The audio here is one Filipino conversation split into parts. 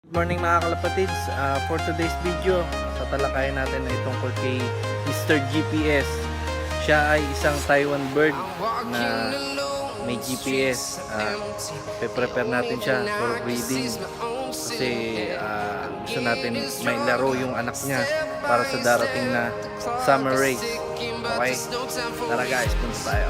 Good morning mga kalapatids. For today's video, tatalakayin natin na tungkol kay Mr. GPS. Siya ay isang Taiwan bird na may GPS. Pe-prepare natin siya for breeding kasi gusto natin may laro yung anak niya para sa darating na summer race. Okay? Tara guys, punta tayo.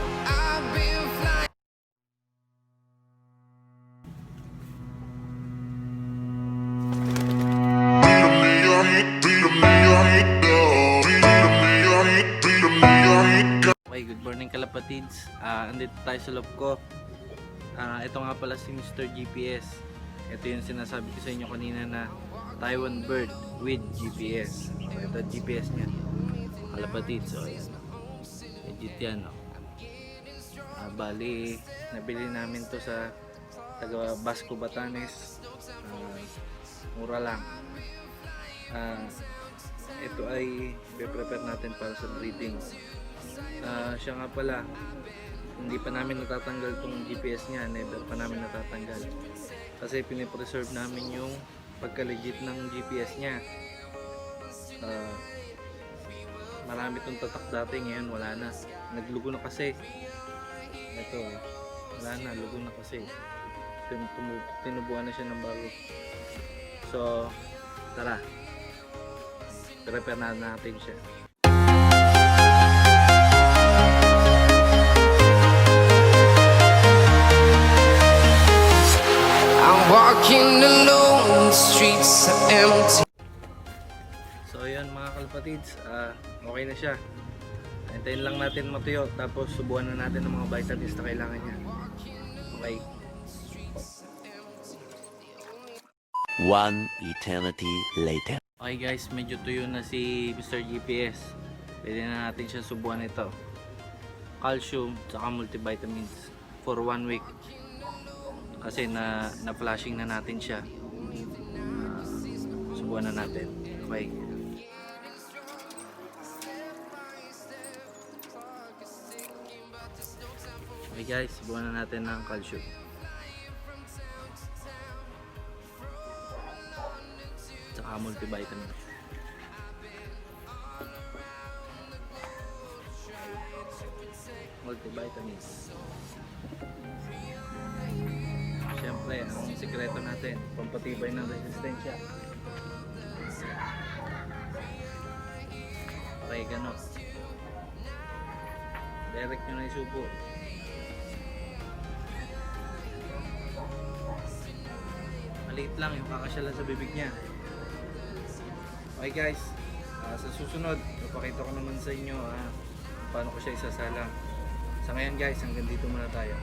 Okay, good morning kalapatids. Andito tayo sa loob ko. Ito nga pala si Mr. GPS. Ito yung sinasabi ko sa inyo kanina na Taiwan bird with GPS. Ito GPS niya. Kalapatids. So, ayan. Legit yan. Bali, nabili namin to sa taga Basco, Batanes. Mura lang. Ito ay prepare natin para sa breeding. Siya nga pala, hindi pa namin natatanggal itong GPS niya, never pa namin natatanggal kasi pinipreserve namin yung pagka-legit ng GPS niya. Marami itong tatak dati, ngayon wala na, naglugo na kasi. Ito, wala na, lugo na kasi, tinubuan na siya ng bago. So tara, prepare na natin siya. Walking alone, the streets are empty. So ayan mga kalapatids, okay na siya. Hintayin lang natin matuyo, tapos subukan na natin ng mga vitamins na kailangan niya. Okay. One eternity later. Okay guys, medyo tuyo na si Mr. GPS. Pwede na natin siya subukan ito. Calcium saka multivitamins for 1 week. Kasi na-flashing na natin siya. Subukan na natin. Okay. Okay guys, subukan na natin ng calcium. Saka multivitamin. Multivitamins. Siyempre, ang sikreto natin, pampatibay ng resistensya. Okay, gano'n. Direct nyo na isubo. Maliit lang yung kakasya lang sa bibig niya. Okay guys, sa susunod, ipakita ko naman sa inyo paano ko siya isasalang. Sa ngayon guys, hanggang dito muna tayo.